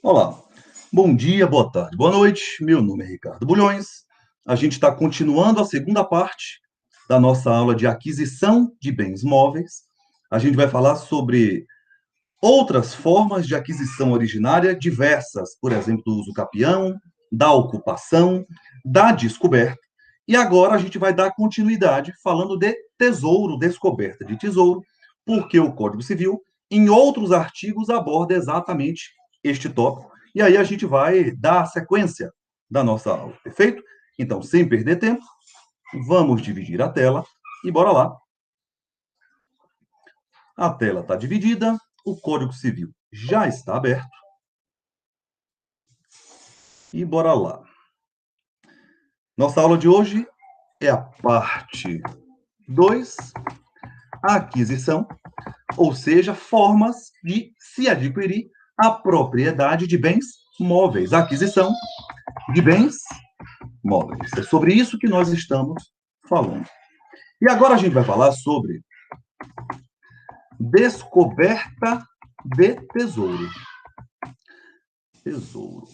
Olá, bom dia, boa tarde, boa noite. Meu nome é Ricardo Bulhões. A gente está continuando a segunda parte da nossa aula de aquisição de bens móveis. A gente vai falar sobre outras formas de aquisição originária diversas, por exemplo, do uso capião, da ocupação, da descoberta. E agora a gente vai dar continuidade falando de tesouro, descoberta de tesouro, porque o Código Civil, em outros artigos, aborda exatamente este tópico. E aí a gente vai dar a sequência da nossa aula, perfeito? Então, sem perder tempo, vamos dividir a tela e bora lá. A tela está dividida, o Código Civil já está aberto. E bora lá. Nossa aula de hoje é a parte 2, a aquisição, ou seja, formas de se adquirir a propriedade de bens móveis. A aquisição de bens móveis. É sobre isso que nós estamos falando. E agora a gente vai falar sobre descoberta de tesouro. Tesouro.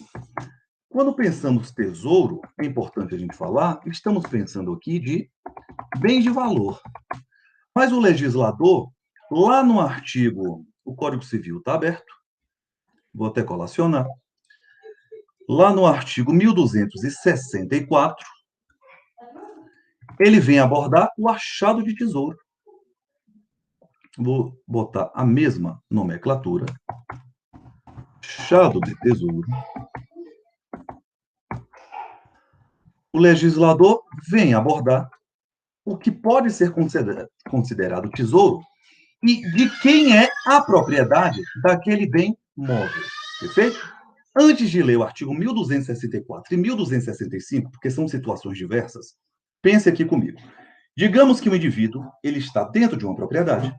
Quando pensamos tesouro, é importante a gente falar, estamos pensando aqui de bens de valor. Mas o legislador, lá no artigo, o Código Civil está aberto, vou até colacionar, lá no artigo 1264, ele vem abordar o achado de tesouro. Vou botar a mesma nomenclatura, achado de tesouro. O legislador vem abordar o que pode ser considerado tesouro e de quem é a propriedade daquele bem móvel. Perfeito? Antes de ler o artigo 1264 e 1265, porque são situações diversas, pense aqui comigo. Digamos que o indivíduo ele está dentro de uma propriedade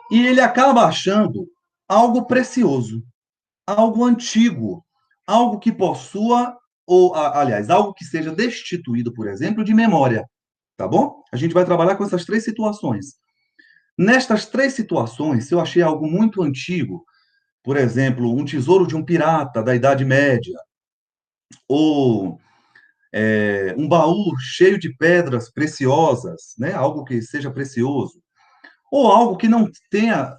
e ele acaba achando algo precioso, algo antigo, algo que possua, ou, aliás, algo que seja destituído, por exemplo, de memória. Tá bom? A gente vai trabalhar com essas três situações. Nestas três situações, se eu achei algo muito antigo, por exemplo, um tesouro de um pirata da Idade Média, ou um baú cheio de pedras preciosas, né? Algo que seja precioso, ou algo que não tenha,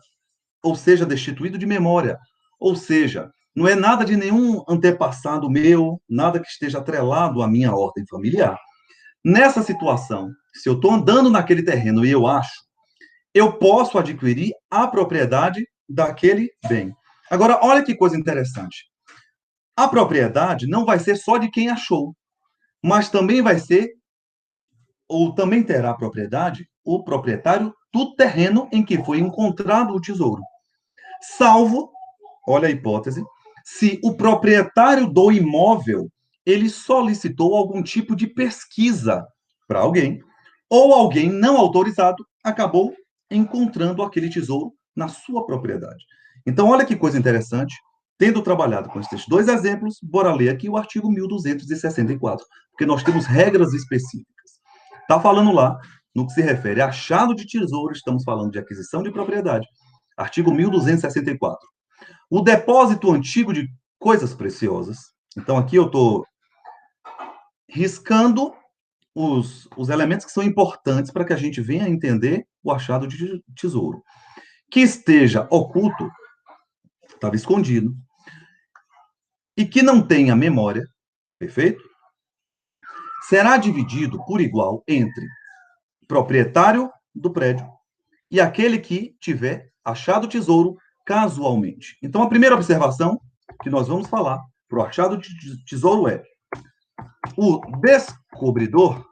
ou seja, destituído de memória, ou seja, não é nada de nenhum antepassado meu, nada que esteja atrelado à minha ordem familiar. Nessa situação, se eu estou andando naquele terreno e eu acho, eu posso adquirir a propriedade daquele bem. Agora, olha que coisa interessante. A propriedade não vai ser só de quem achou, mas também vai ser, ou também terá propriedade, o proprietário do terreno em que foi encontrado o tesouro. Salvo, olha a hipótese, se o proprietário do imóvel ele solicitou algum tipo de pesquisa para alguém, ou alguém não autorizado acabou encontrando aquele tesouro na sua propriedade. Então, olha que coisa interessante. Tendo trabalhado com esses dois exemplos, bora ler aqui o artigo 1264, porque nós temos regras específicas. Está falando lá, no que se refere a achado de tesouro, estamos falando de aquisição de propriedade. Artigo 1264. O depósito antigo de coisas preciosas. Então, aqui eu estou riscando os elementos que são importantes para que a gente venha a entender o achado de tesouro. Que esteja oculto, estava escondido, e que não tenha memória, perfeito? Será dividido por igual entre proprietário do prédio e aquele que tiver achado o tesouro casualmente. Então, a primeira observação que nós vamos falar para o achado de tesouro é: o descobridor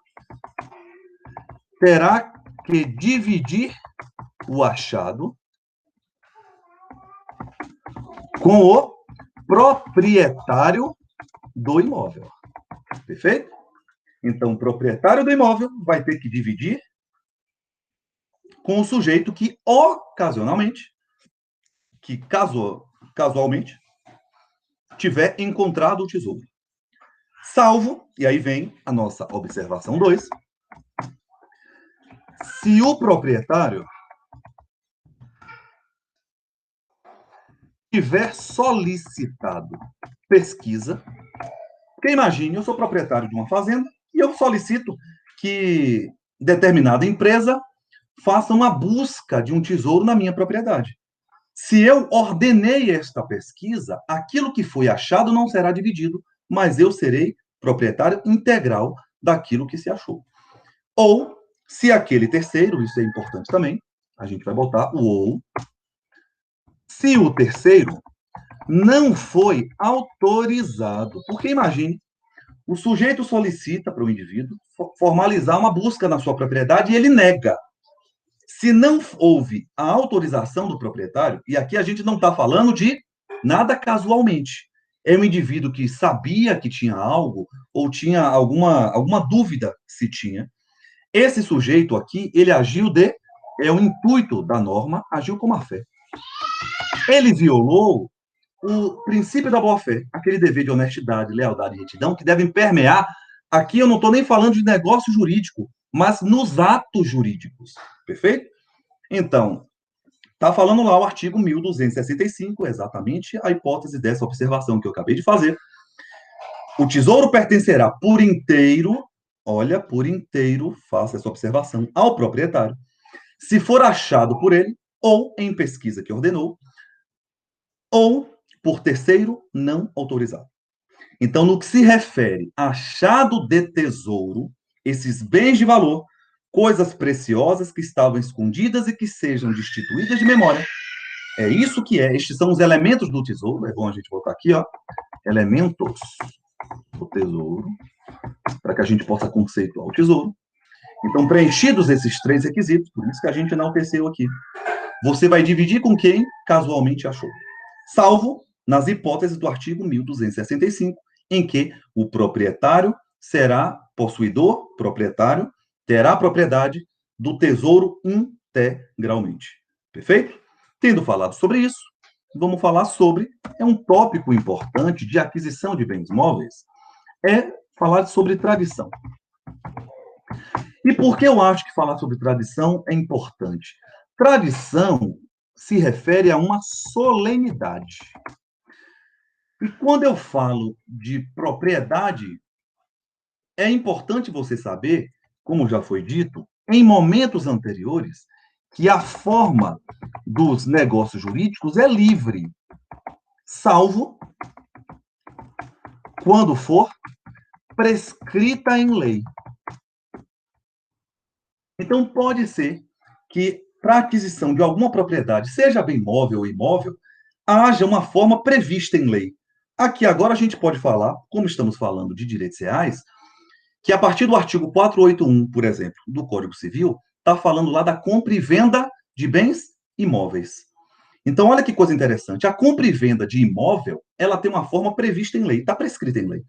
terá que dividir o achado com o proprietário do imóvel. Perfeito? Então, o proprietário do imóvel vai ter que dividir com o sujeito que ocasionalmente, que casualmente, tiver encontrado o tesouro. Salvo, e aí vem a nossa observação 2, se o proprietário tiver solicitado pesquisa, porque imagine, eu sou proprietário de uma fazenda e eu solicito que determinada empresa faça uma busca de um tesouro na minha propriedade. Se eu ordenei esta pesquisa, aquilo que foi achado não será dividido, mas eu serei proprietário integral daquilo que se achou. Ou, se aquele terceiro, isso é importante também, a gente vai botar o ou, se o terceiro não foi autorizado. Porque imagine, o sujeito solicita para o indivíduo formalizar uma busca na sua propriedade e ele nega. Se não houve a autorização do proprietário, e aqui a gente não está falando de nada casualmente, é um indivíduo que sabia que tinha algo, ou tinha alguma dúvida se tinha. Esse sujeito aqui, ele agiu é o intuito da norma, agiu com má fé. Ele violou o princípio da boa-fé, aquele dever de honestidade, lealdade e retidão que devem permear. Aqui eu não estou nem falando de negócio jurídico, mas nos atos jurídicos. Perfeito? Então, está falando lá o artigo 1265, exatamente a hipótese dessa observação que eu acabei de fazer. O tesouro pertencerá por inteiro, olha, por inteiro, faça essa observação, ao proprietário, se for achado por ele, ou em pesquisa que ordenou, ou por terceiro não autorizado. Então, no que se refere a achado de tesouro, esses bens de valor, coisas preciosas que estavam escondidas e que sejam destituídas de memória. É isso que é. Estes são os elementos do tesouro. É bom a gente botar aqui, ó. Elementos do tesouro, para que a gente possa conceituar o tesouro. Então, preenchidos esses três requisitos, por isso que a gente enalteceu aqui, você vai dividir com quem casualmente achou. Salvo nas hipóteses do artigo 1265, em que o proprietário será possuidor, proprietário, terá propriedade do tesouro integralmente. Perfeito? Tendo falado sobre isso, vamos falar sobre, é um tópico importante de aquisição de bens móveis, é falar sobre tradição. E por que eu acho que falar sobre tradição é importante? Tradição se refere a uma solenidade. E quando eu falo de propriedade, é importante você saber, como já foi dito, em momentos anteriores, que a forma dos negócios jurídicos é livre, salvo quando for prescrita em lei. Então, pode ser que, para aquisição de alguma propriedade, seja bem móvel ou imóvel, haja uma forma prevista em lei. Aqui agora a gente pode falar, como estamos falando de direitos reais, que a partir do artigo 481, por exemplo, do Código Civil, está falando lá da compra e venda de bens imóveis. Então, olha que coisa interessante. A compra e venda de imóvel, ela tem uma forma prevista em lei, está prescrita em lei.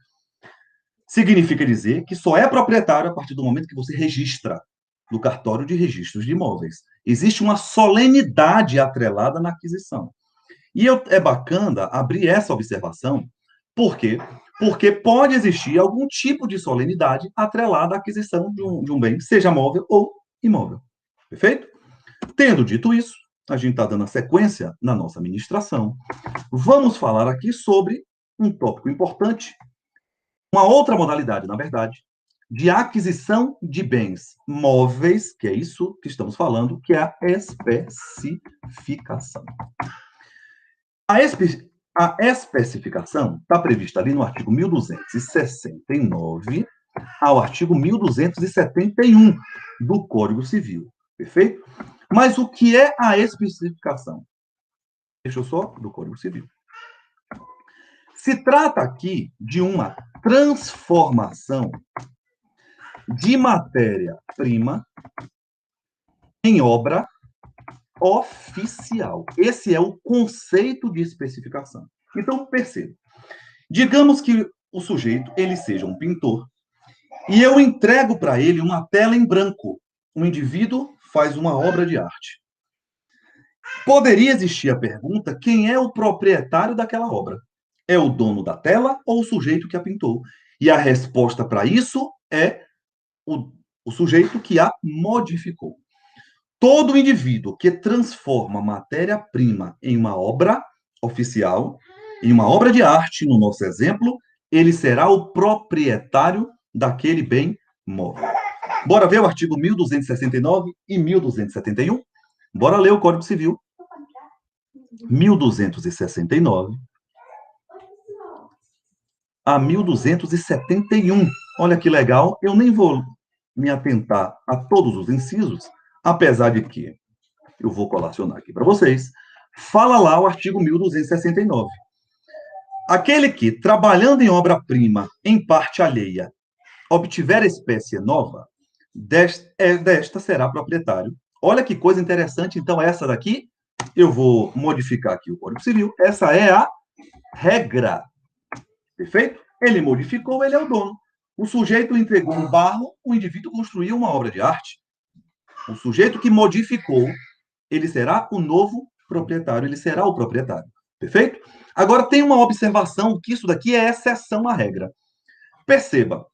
Significa dizer que só é proprietário a partir do momento que você registra no cartório de registros de imóveis. Existe uma solenidade atrelada na aquisição. É bacana abrir essa observação, por quê? Porque pode existir algum tipo de solenidade atrelada à aquisição de um bem, seja móvel ou imóvel. Perfeito? Tendo dito isso, a gente está dando a sequência na nossa ministração. Vamos falar aqui sobre um tópico importante, uma outra modalidade, na verdade, de aquisição de bens móveis, que é isso que estamos falando, que é a especificação. A especificação está prevista ali no artigo 1269 ao artigo 1271 do Código Civil. Perfeito? Mas o que é a especificação? Deixa eu só do Código Civil. Se trata aqui de uma transformação de matéria-prima em obra oficial. Esse é o conceito de especificação. Então, perceba. Digamos que o sujeito ele seja um pintor e eu entrego para ele uma tela em branco. Um indivíduo faz uma obra de arte. Poderia existir a pergunta: quem é o proprietário daquela obra? É o dono da tela ou o sujeito que a pintou? E a resposta para isso é o sujeito que a modificou. Todo indivíduo que transforma matéria-prima em uma obra oficial, em uma obra de arte, no nosso exemplo, ele será o proprietário daquele bem móvel. Bora ver o artigo 1269 e 1271? Bora ler o Código Civil. 1269 a 1271. Olha que legal, eu nem vou me atentar a todos os incisos, apesar de que eu vou colacionar aqui para vocês. Fala lá o artigo 1269. Aquele que, trabalhando em obra-prima em parte alheia, obtiver espécie nova, desta será proprietário. Olha que coisa interessante. Então, essa daqui, eu vou modificar aqui o Código Civil. Essa é a regra. Perfeito? Ele modificou, ele é o dono. O sujeito entregou um barro, o indivíduo construiu uma obra de arte. O sujeito que modificou, ele será o novo proprietário, ele será o proprietário. Perfeito? Agora, tem uma observação que isso daqui é exceção à regra. Perceba,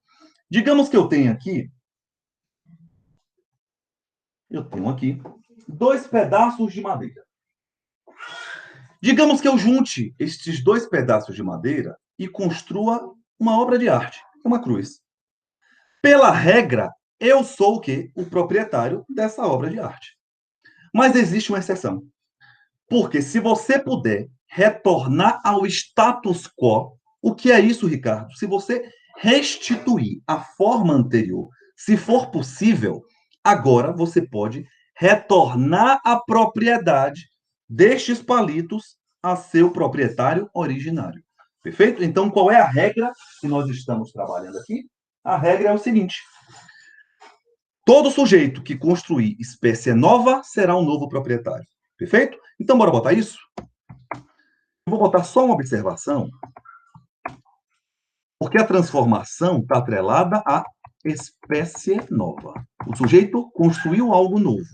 digamos que eu tenho aqui dois pedaços de madeira. Digamos que eu junte estes dois pedaços de madeira e construa uma obra de arte, uma cruz. Pela regra, eu sou o quê? O proprietário dessa obra de arte. Mas existe uma exceção. Porque se você puder retornar ao status quo, o que é isso, Ricardo? Se você restituir a forma anterior, se for possível, agora você pode retornar a propriedade destes palitos a seu proprietário originário. Perfeito? Então, qual é a regra que nós estamos trabalhando aqui? A regra é o seguinte: todo sujeito que construir espécie nova será um novo proprietário. Perfeito? Então, bora botar isso? Eu vou botar só uma observação, porque a transformação está atrelada à espécie nova. O sujeito construiu algo novo,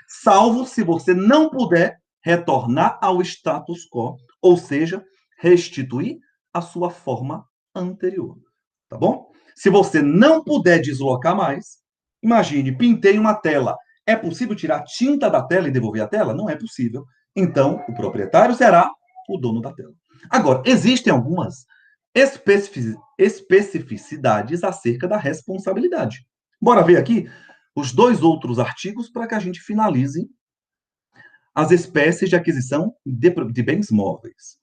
salvo se você não puder retornar ao status quo, ou seja, restituir a sua forma anterior. Tá bom? Se você não puder deslocar mais, imagine, pintei uma tela. É possível tirar a tinta da tela e devolver a tela? Não é possível. Então, o proprietário será o dono da tela. Agora, existem algumas especificidades acerca da responsabilidade. Bora ver aqui os dois outros artigos para que a gente finalize as espécies de aquisição de bens móveis.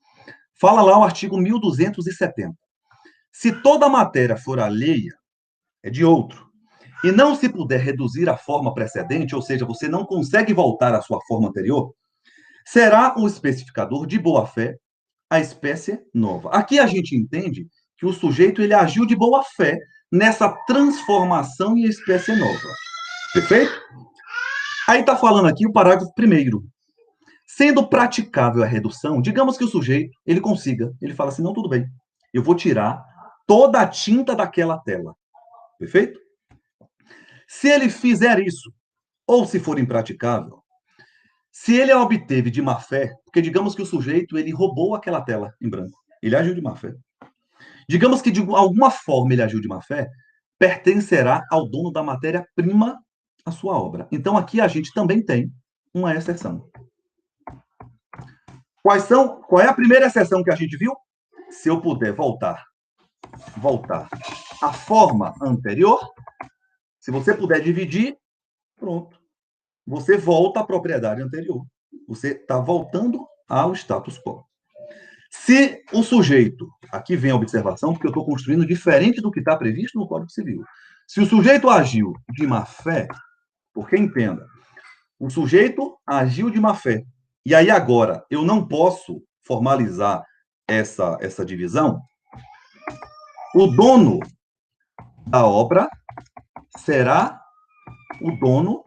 Fala lá o artigo 1270. Se toda matéria for alheia, é de outro, e não se puder reduzir a forma precedente, ou seja, você não consegue voltar à sua forma anterior, será o especificador de boa-fé a espécie nova. Aqui a gente entende que o sujeito ele agiu de boa-fé nessa transformação em espécie nova. Perfeito? Aí está falando aqui o parágrafo 1º. Sendo praticável a redução, digamos que o sujeito ele consiga, ele fala assim, não, tudo bem, eu vou tirar toda a tinta daquela tela. Perfeito? Se ele fizer isso, ou se for impraticável, se ele a obteve de má fé, porque digamos que o sujeito ele roubou aquela tela em branco, ele agiu de má fé. Digamos que de alguma forma ele agiu de má fé, pertencerá ao dono da matéria-prima a sua obra. Então aqui a gente também tem uma exceção. Qual é a primeira exceção que a gente viu? Se eu puder voltar à forma anterior, se você puder dividir, pronto. Você volta à propriedade anterior. Você está voltando ao status quo. Se o sujeito, aqui vem a observação, porque eu estou construindo diferente do que está previsto no Código Civil. Se o sujeito agiu de má fé, porque entenda, o sujeito agiu de má fé. E aí agora, eu não posso formalizar essa divisão. O dono da obra será o dono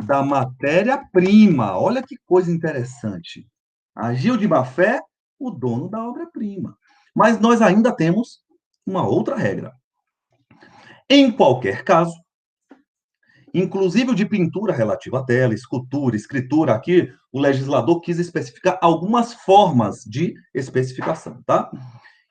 da matéria-prima. Olha que coisa interessante. Agiu de má fé, o dono da obra-prima. Mas nós ainda temos uma outra regra. Em qualquer caso, inclusive o de pintura relativa à tela, escultura, escritura, aqui o legislador quis especificar algumas formas de especificação, tá?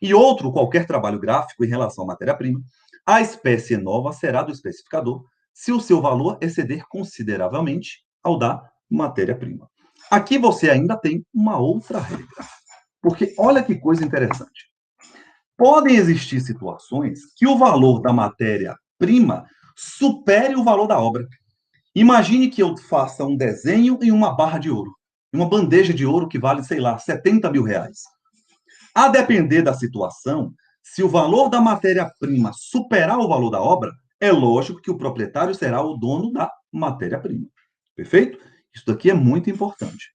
E outro, qualquer trabalho gráfico em relação à matéria-prima, a espécie nova será do especificador se o seu valor exceder consideravelmente ao da matéria-prima. Aqui você ainda tem uma outra regra. Porque olha que coisa interessante. Podem existir situações que o valor da matéria-prima supere o valor da obra. Imagine que eu faça um desenho em uma barra de ouro, uma bandeja de ouro que vale, sei lá, 70 mil reais. A depender da situação, se o valor da matéria-prima superar o valor da obra, é lógico que o proprietário será o dono da matéria-prima. Perfeito? Isso daqui é muito importante.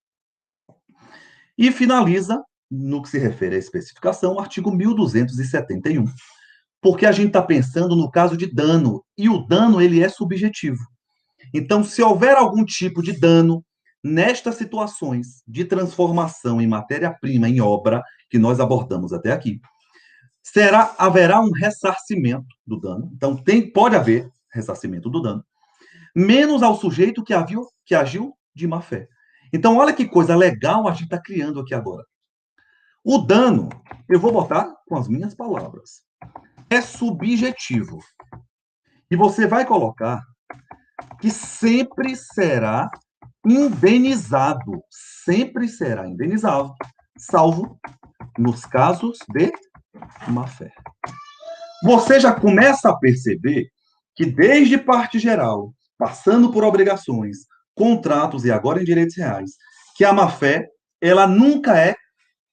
E finaliza, no que se refere à especificação, o artigo 1271. Porque a gente está pensando no caso de dano, e o dano ele é subjetivo. Então, se houver algum tipo de dano nestas situações de transformação em matéria-prima, em obra, que nós abordamos até aqui, haverá um ressarcimento do dano. Então, pode haver ressarcimento do dano, menos ao sujeito que agiu de má fé. Então, olha que coisa legal a gente está criando aqui agora. O dano, eu vou botar com as minhas palavras, é subjetivo. E você vai colocar que sempre será indenizado, salvo nos casos de má-fé. Você já começa a perceber que desde parte geral, passando por obrigações, contratos e agora em direitos reais, que a má-fé, ela nunca é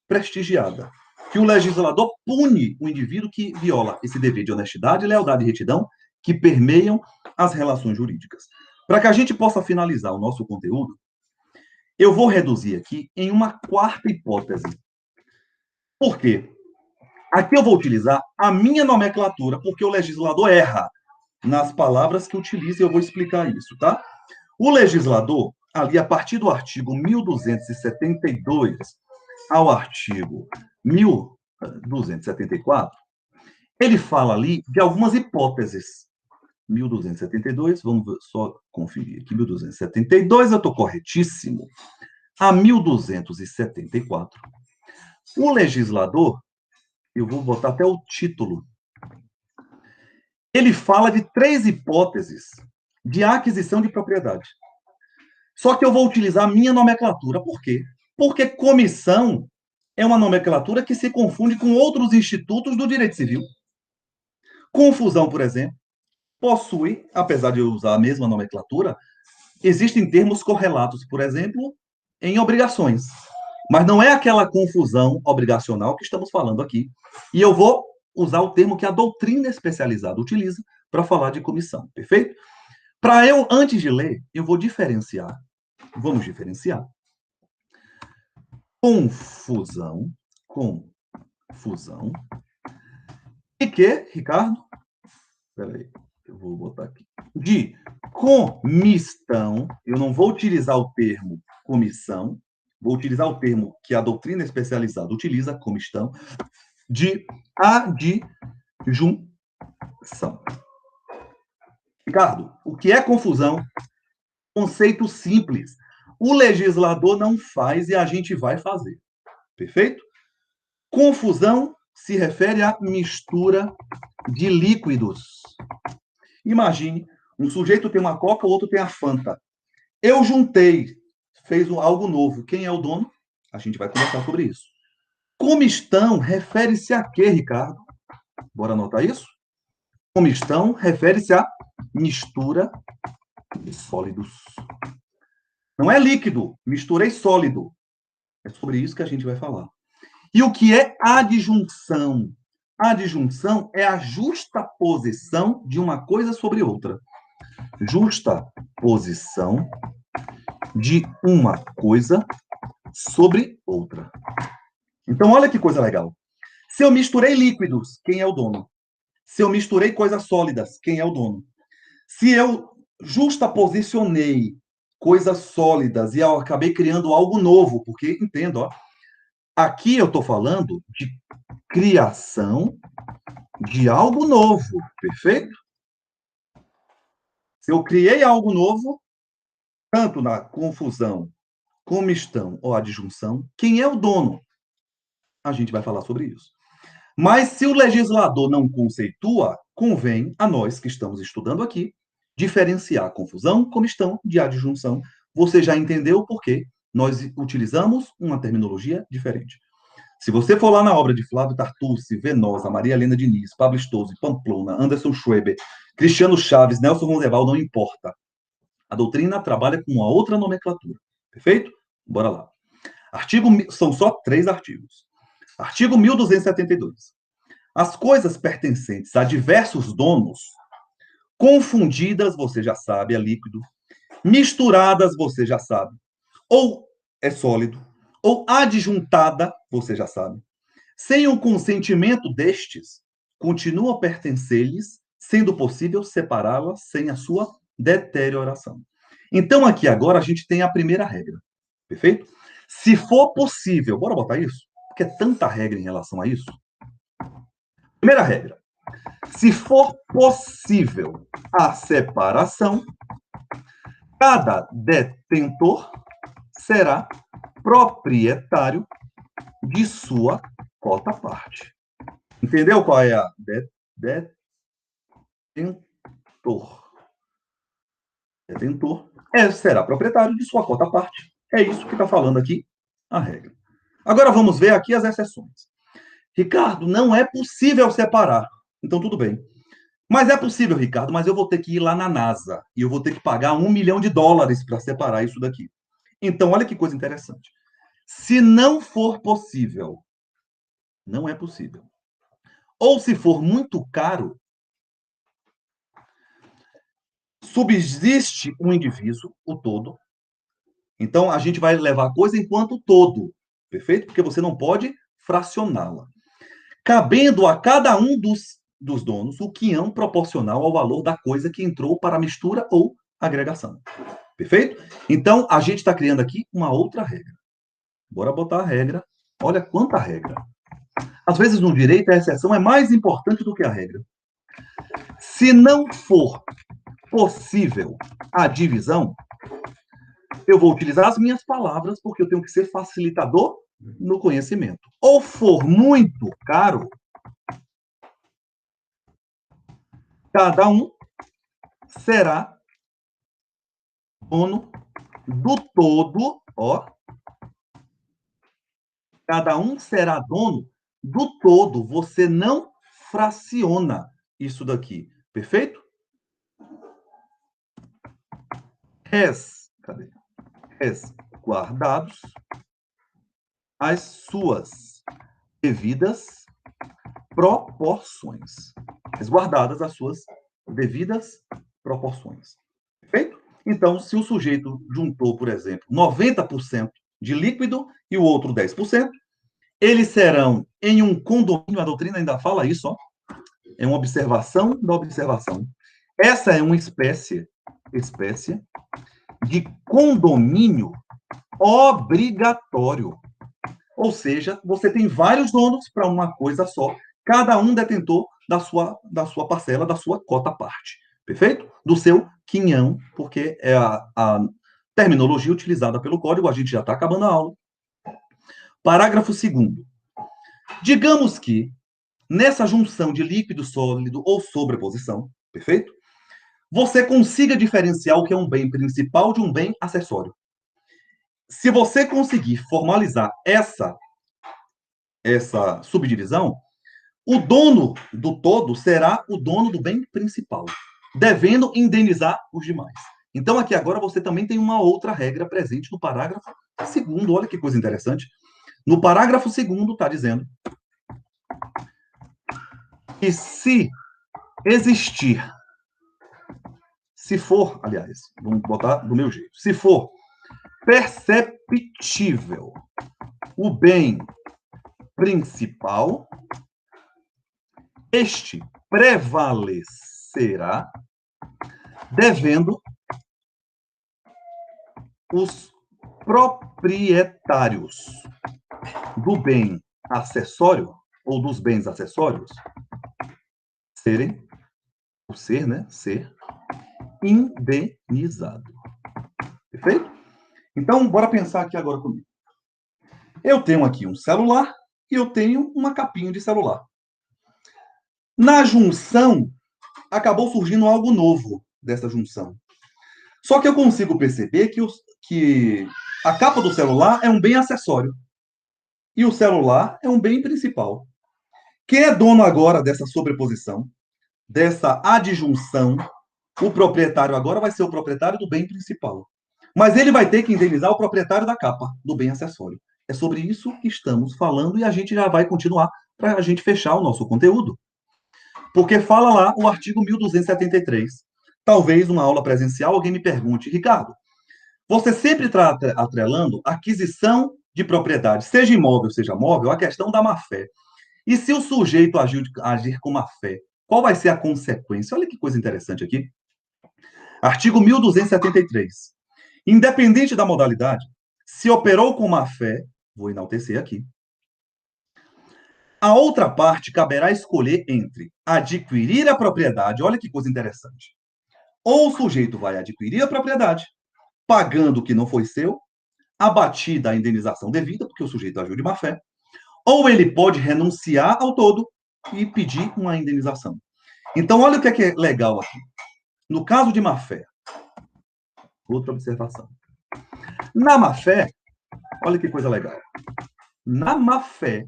prestigiada. Que o legislador pune o indivíduo que viola esse dever de honestidade, lealdade e retidão que permeiam as relações jurídicas. Para que a gente possa finalizar o nosso conteúdo, eu vou reduzir aqui em uma quarta hipótese. Por quê? Aqui eu vou utilizar a minha nomenclatura, porque o legislador erra nas palavras que utiliza, e eu vou explicar isso, tá? O legislador, ali a partir do artigo 1272 ao artigo 1274, ele fala ali de algumas hipóteses. 1272, vamos só conferir aqui, 1272, eu estou corretíssimo. A 1274, o legislador, eu vou botar até o título, ele fala de 3 hipóteses de aquisição de propriedade. Só que eu vou utilizar a minha nomenclatura. Por quê? Porque comissão é uma nomenclatura que se confunde com outros institutos do direito civil. Confusão, por exemplo, possui, apesar de eu usar a mesma nomenclatura, existem termos correlatos, por exemplo, em obrigações. Mas não é aquela confusão obrigacional que estamos falando aqui. E eu vou usar o termo que a doutrina especializada utiliza para falar de comissão, perfeito? Para eu, antes de ler, eu vou diferenciar. Vamos diferenciar. Confusão. E que, Ricardo? Espera aí, eu vou botar aqui. De comistão. Eu não vou utilizar o termo comissão, vou utilizar o termo que a doutrina especializada utiliza, comistão, de adjunção. Ricardo, o que é confusão? Conceito simples. O legislador não faz e a gente vai fazer. Perfeito? Confusão se refere à mistura de líquidos. Imagine, um sujeito tem uma Coca, o outro tem a Fanta. Eu juntei, fez algo novo. Quem é o dono? A gente vai conversar sobre isso. Comistão refere-se a quê, Ricardo? Bora anotar isso? Comistão refere-se à mistura de sólidos. Não é líquido, misturei sólido. É sobre isso que a gente vai falar. E o que é adjunção? Adjunção é a justaposição de uma coisa sobre outra. Justaposição de uma coisa sobre outra. Então, olha que coisa legal. Se eu misturei líquidos, quem é o dono? Se eu misturei coisas sólidas, quem é o dono? Se eu justaposicionei coisas sólidas e eu acabei criando algo novo, porque, entendo, ó, aqui eu estou falando de criação de algo novo, perfeito? Se eu criei algo novo, tanto na confusão, comistão ou adjunção, quem é o dono? A gente vai falar sobre isso. Mas se o legislador não conceitua, convém a nós que estamos estudando aqui diferenciar confusão, comistão de adjunção. Você já entendeu por quê nós utilizamos uma terminologia diferente. Se você for lá na obra de Flávio Tartucci, Venosa, Maria Helena Diniz, Pablo Stossi, Pamplona, Anderson Schweber, Cristiano Chaves, Nelson Roosevelt, não importa. A doutrina trabalha com uma outra nomenclatura. Perfeito? Bora lá. São só 3 artigos. Artigo 1272. As coisas pertencentes a diversos donos, confundidas, você já sabe, é líquido, misturadas, você já sabe, ou é sólido, ou adjuntada, você já sabe, sem o consentimento destes, continua a pertencer-lhes, sendo possível separá-las sem a sua deterioração. Então, aqui agora a gente tem a primeira regra, perfeito? Se for possível, bora botar isso? Porque é tanta regra em relação a isso. Primeira regra. Se for possível a separação, cada detentor será proprietário de sua cota-parte. Entendeu qual é a detentor? Detentor será proprietário de sua cota-parte. É isso que está falando aqui a regra. Agora vamos ver aqui as exceções. Ricardo, não é possível separar. Então, tudo bem. Mas é possível, Ricardo, mas eu vou ter que ir lá na NASA e eu vou ter que pagar $1 milhão para separar isso daqui. Então, olha que coisa interessante. Se não for possível, não é possível. Ou se for muito caro, subsiste um indivíduo, o todo. Então, a gente vai levar a coisa enquanto todo, perfeito? Porque você não pode fracioná-la. Cabendo a cada um dos donos o quinhão proporcional ao valor da coisa que entrou para mistura ou agregação. Perfeito? Então, a gente está criando aqui uma outra regra. Bora botar a regra. Olha quanta regra. Às vezes, no direito, a exceção é mais importante do que a regra. Se não for possível a divisão, eu vou utilizar as minhas palavras, porque eu tenho que ser facilitador no conhecimento. Ou for muito caro, cada um será dono do todo, ó. Cada um será dono do todo. Você não fraciona isso daqui. Perfeito? Cadê? Resguardados as suas devidas proporções. Resguardadas as suas devidas proporções. Perfeito? Então, se o sujeito juntou, por exemplo, 90% de líquido e o outro 10%, eles serão em um condomínio, a doutrina ainda fala isso, ó, é uma observação da observação. Essa é uma espécie de condomínio obrigatório. Ou seja, você tem vários donos para uma coisa só, cada um detentor da sua parcela, da sua cota-parte. Perfeito? Do seu quinhão, porque é a terminologia utilizada pelo código, a gente já está acabando a aula. Parágrafo 2º. Digamos que, nessa junção de líquido, sólido ou sobreposição, perfeito? Você consiga diferenciar o que é um bem principal de um bem acessório. Se você conseguir formalizar essa subdivisão, o dono do todo será o dono do bem principal, devendo indenizar os demais. Então, aqui agora você também tem uma outra regra presente no parágrafo 2º. Olha que coisa interessante. No parágrafo 2º está dizendo que se existir, se for, aliás, vamos botar do meu jeito, se for perceptível o bem principal, este prevalecerá, devendo os proprietários do bem acessório ou dos bens acessórios ser indenizado. Perfeito? Então, bora pensar aqui agora comigo. Eu tenho aqui um celular e eu tenho uma capinha de celular. Na junção, acabou surgindo algo novo dessa junção. Só que eu consigo perceber que a capa do celular é um bem acessório. e o celular é um bem principal. Quem é dono agora dessa sobreposição, dessa adjunção? O proprietário agora vai ser o proprietário do bem principal. Mas ele vai ter que indenizar o proprietário da capa, do bem acessório. É sobre isso que estamos falando e a gente já vai continuar para a gente fechar o nosso conteúdo. Porque fala lá o artigo 1273. Talvez numa aula presencial alguém me pergunte, Ricardo, você sempre está atrelando aquisição de propriedade, seja imóvel, seja móvel, a questão da má-fé. E se o sujeito agir com má-fé, qual vai ser a consequência? Olha que coisa interessante aqui. Artigo 1273. Independente da modalidade, se operou com má-fé, vou enaltecer aqui, a outra parte caberá escolher entre adquirir a propriedade, olha que coisa interessante, ou o sujeito vai adquirir a propriedade, pagando o que não foi seu, abatida a indenização devida, porque o sujeito agiu de má-fé, ou ele pode renunciar ao todo e pedir uma indenização. Então, olha o que é legal aqui. No caso de má-fé, outra observação. Na má-fé, olha que coisa legal. Na má-fé,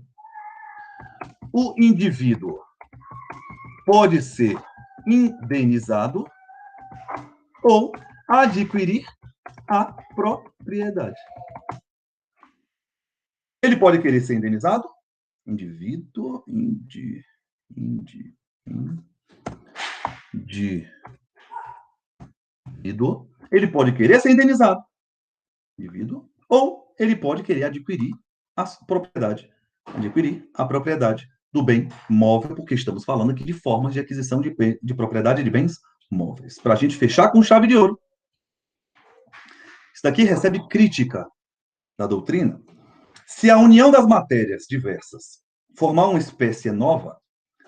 o indivíduo pode ser indenizado ou adquirir a propriedade. Ele pode querer ser indenizado? Indivíduo. Ele pode querer ser indenizado. Indivíduo. Ou ele pode querer adquirir a propriedade. Adquirir a propriedade do bem móvel, porque estamos falando aqui de formas de aquisição de propriedade de bens móveis. Para a gente fechar com chave de ouro. Isso daqui recebe crítica da doutrina. Se a união das matérias diversas formar uma espécie nova,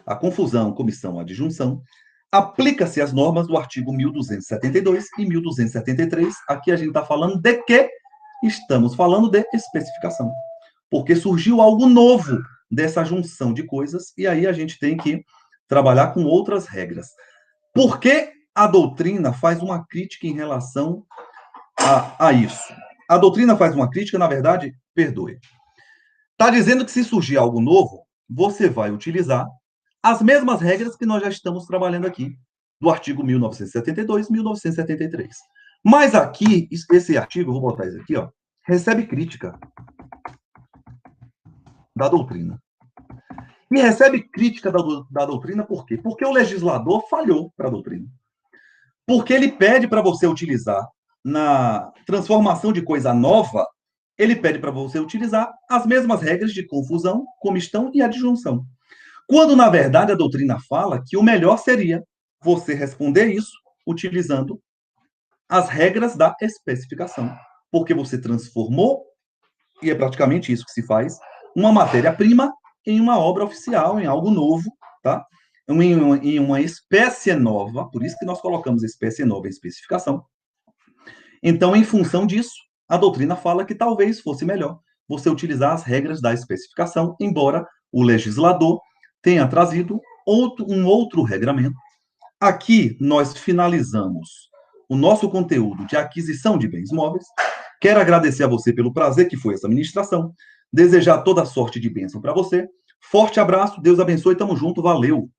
a confusão, comissão, adjunção, aplica-se as normas do artigo 1272 e 1273. Aqui a gente está falando de quê? Estamos falando de especificação. Porque surgiu algo novo dessa junção de coisas, e aí a gente tem que trabalhar com outras regras. Por que a doutrina faz uma crítica em relação a isso? A doutrina faz uma crítica, na verdade, perdoe. Está dizendo que se surgir algo novo, você vai utilizar as mesmas regras que nós já estamos trabalhando aqui, do artigo 1972 e 1973. Mas aqui, esse artigo, vou botar isso aqui, ó, recebe crítica da doutrina. E recebe crítica da doutrina por quê? Porque o legislador falhou para a doutrina. Porque ele pede para você utilizar, na transformação de coisa nova, ele pede para você utilizar as mesmas regras de confusão, comisão e adjunção. Quando, na verdade, a doutrina fala que o melhor seria você responder isso utilizando as regras da especificação. Porque você transformou, e é praticamente isso que se faz, uma matéria-prima em uma obra oficial, em algo novo, tá? Em uma espécie nova, por isso que nós colocamos espécie nova em especificação. Então, em função disso, a doutrina fala que talvez fosse melhor você utilizar as regras da especificação, embora o legislador tenha trazido um outro regramento. Aqui, nós finalizamos o nosso conteúdo de aquisição de bens móveis. Quero agradecer a você pelo prazer que foi essa ministração. Desejar toda sorte de bênção para você. Forte abraço, Deus abençoe, tamo junto, valeu!